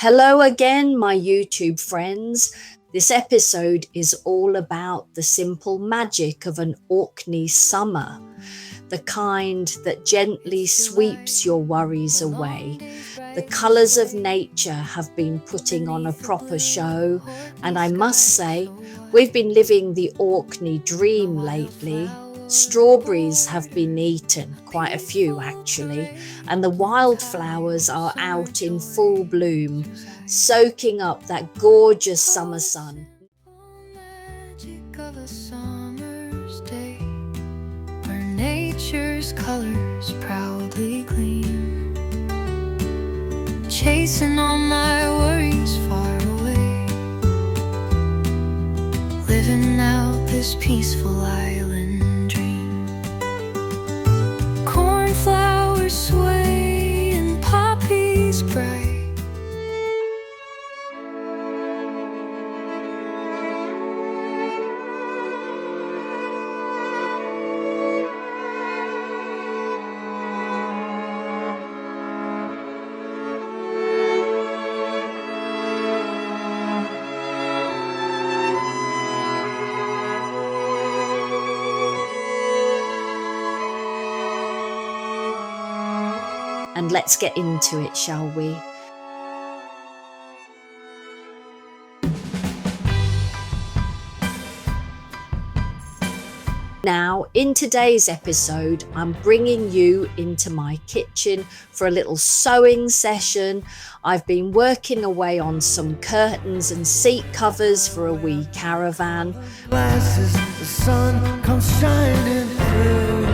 Hello again, my YouTube friends. This episode is all about the simple magic of an Orkney summer, the kind that gently sweeps your worries away. The colours of nature have been putting on a proper show, and I must say, we've been living the Orkney dream lately. Strawberries have been eaten, quite a few actually, and the wildflowers are out in full bloom, soaking up that gorgeous summer sun. Magic of a summer's day, where nature's colors proudly gleam, chasing all my worries far away, living out this peaceful island. Flowers sway and poppies bright. And let's get into it, shall we? Now, in today's episode, I'm bringing you into my kitchen for a little sewing session. I've been working away on some curtains and seat covers for a wee caravan. Glasses, the sun comes shining through.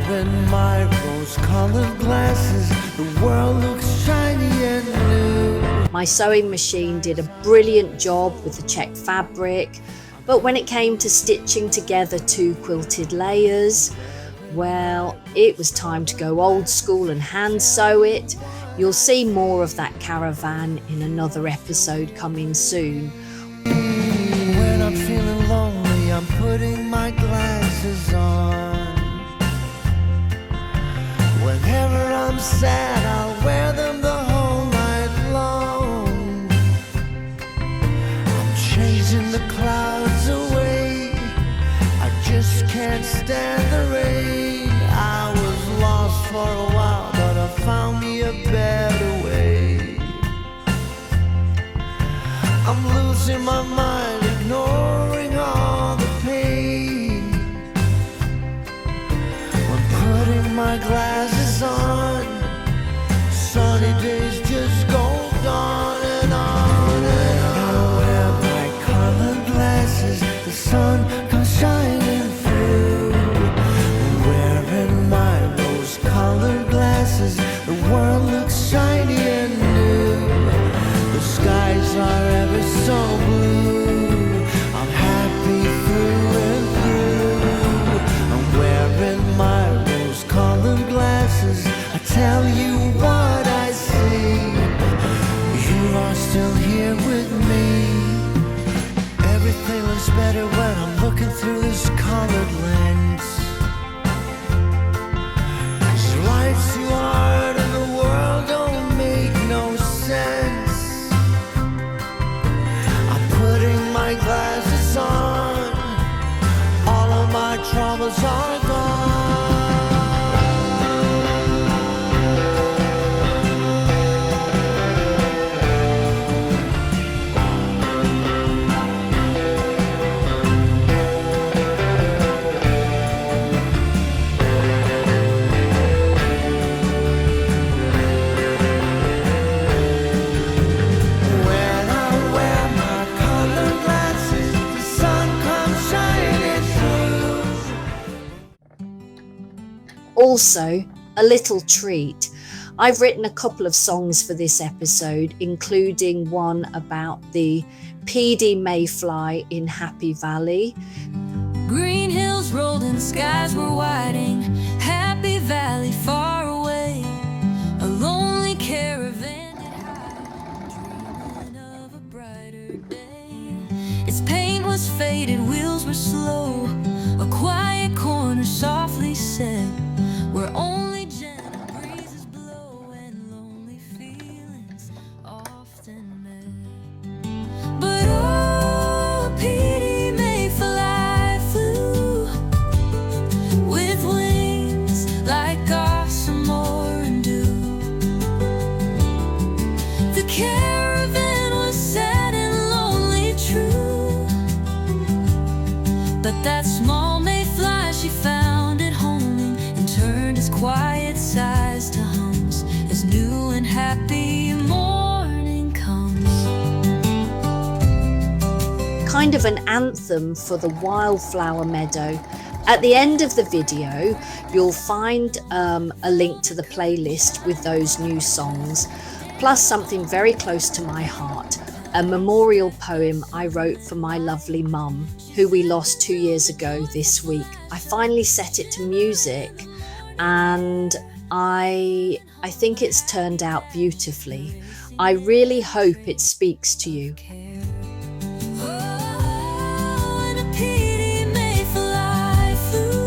Wearing my rose-colored glasses, the world looks shiny and new. My sewing machine did a brilliant job with the check fabric, but when it came to stitching together two quilted layers, well, it was time to go old school and hand sew it. You'll see more of that caravan in another episode coming soon. When I'm feeling lonely, I'm putting my glasses on. Whenever I'm sad, I'll wear them the whole night long. I'm chasing the clouds away, I just can't stand the rain. I was lost for a while, but I found me a better way. I'm losing my mind, ignoring all the pain. When putting my glasses on, sunny days just go on and on and on. I wear my colored glasses, the sun comes shining through. Wearing my rose-colored glasses, the world looks shiny and new. The skies are ever so blue, I'm happy through and through. I'm wearing my rose-colored glasses, I tell you what I see. You are still here with me. Everything looks better when I'm looking through this colored lens. 'Cause life's too hard and the world don't make no sense. I'm putting my glasses on, all of my troubles are gone. When I wear my colored glasses, the sun comes shining through. Also, a little treat. I've written a couple of songs for this episode, including one about the Peedie Mayfly in Happy Valley. Green hills rolled and skies were widening. Happy Valley far away. A lonely caravan dreaming of a brighter day. Its paint was faded, wheels were slow. A quiet corner softly set, where only gentle breezes blow and lonely feelings caravan was sad and lonely, true, but that small mayfly, she found it homing and turned its quiet sighs to hums as new and happy morning comes. Kind of an anthem for the wildflower meadow. At the end of the video, you'll find a link to the playlist with those new songs, plus something very close to my heart, a memorial poem I wrote for my lovely mum, who we lost 2 years ago this week. I finally set it to music, and I think it's turned out beautifully. I really hope it speaks to you. Oh, and a Peedie Mayfly flew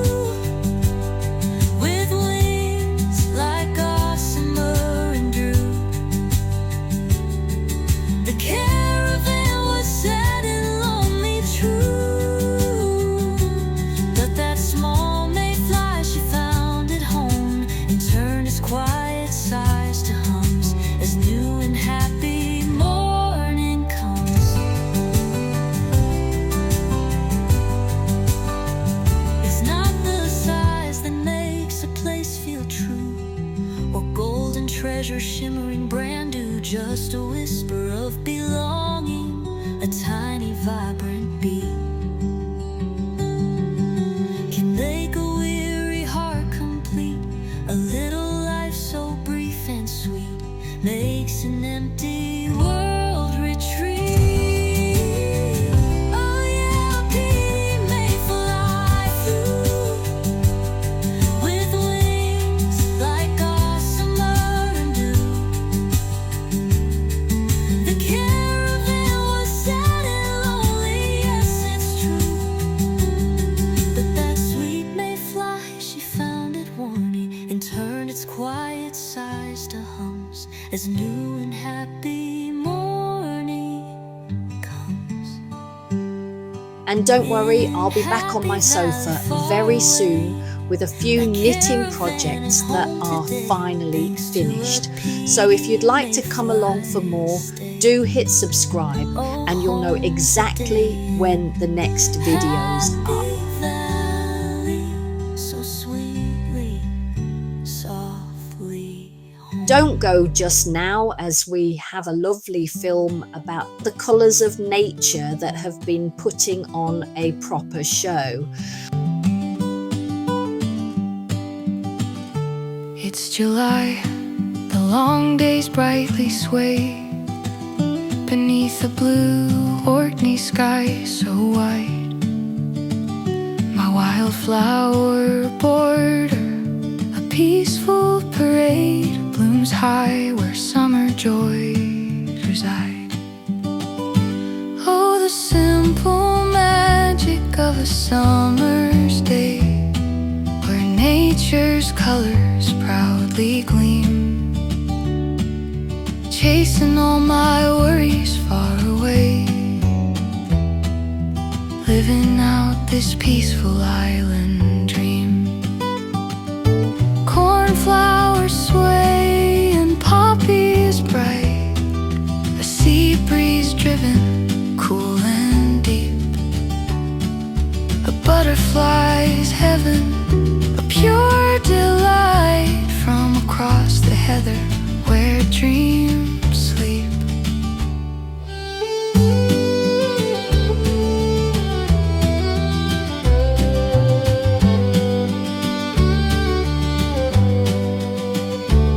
with wings like gossamer and drew. The caravan was sad and lonely, true, but that small mayfly, she found it home and turned its quiet sighs to hums as new and happy morning comes. It's not the size that makes a place feel true, or golden treasure shimmering brand new, just a whisper of belonging, a tiny vibrant beat can make a weary heart complete. A little life so brief and sweet makes an empty world retreat. Oh yeah, a Peedie Mayfly flew with wings like gossamer and dew. The caravan was sad and lonely, yes it's true, but that sweet mayfly, she found it warming and turned its quiet sighs to hums as new and happy morning comes. And don't worry, I'll be back on my sofa very soon with a few knitting projects that are finally finished. So if you'd like to come along for more, do hit subscribe and you'll know exactly when the next video's up. Valley, so sweetly, softly. Don't go just now, as we have a lovely film about the colours of nature that have been putting on a proper show. It's July, the long days brightly sway beneath the blue Orkney sky so wide. My wildflower border, a peaceful parade, blooms high where summer joys reside. Oh, the simple magic of a summer's day, where nature's colors proudly gleam, chasing all my worries far away, living out this peaceful island dream. Cornflowers sway and poppies bright, a sea breeze driven, cool and deep, a butterfly's heaven, a pure delight from across the heather where dreams sleep.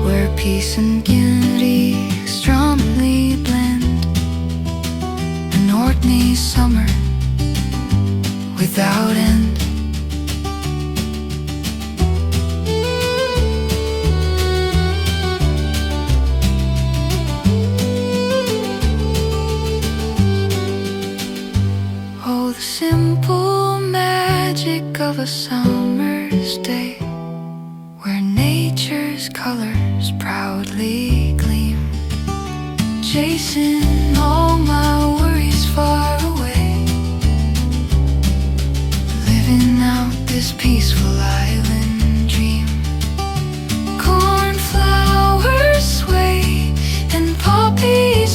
Where peace and unity strongly blend, an Orkney summer without end. Oh, the simple magic of a summer's day, where nature's colors proudly gleam, chasing all my worries far away, living out this peaceful island dream. Cornflowers sway and poppies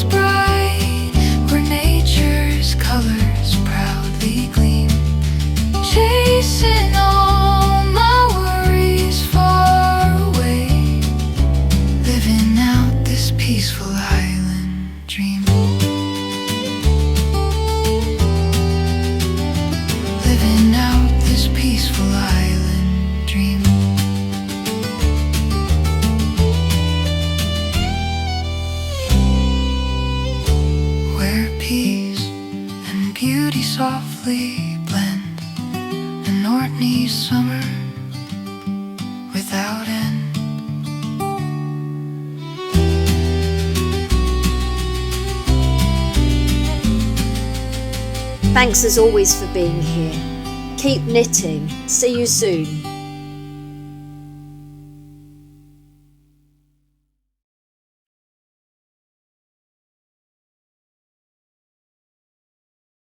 softly blend an Orkney summer without end. Thanks as always for being here. Keep knitting. See you soon.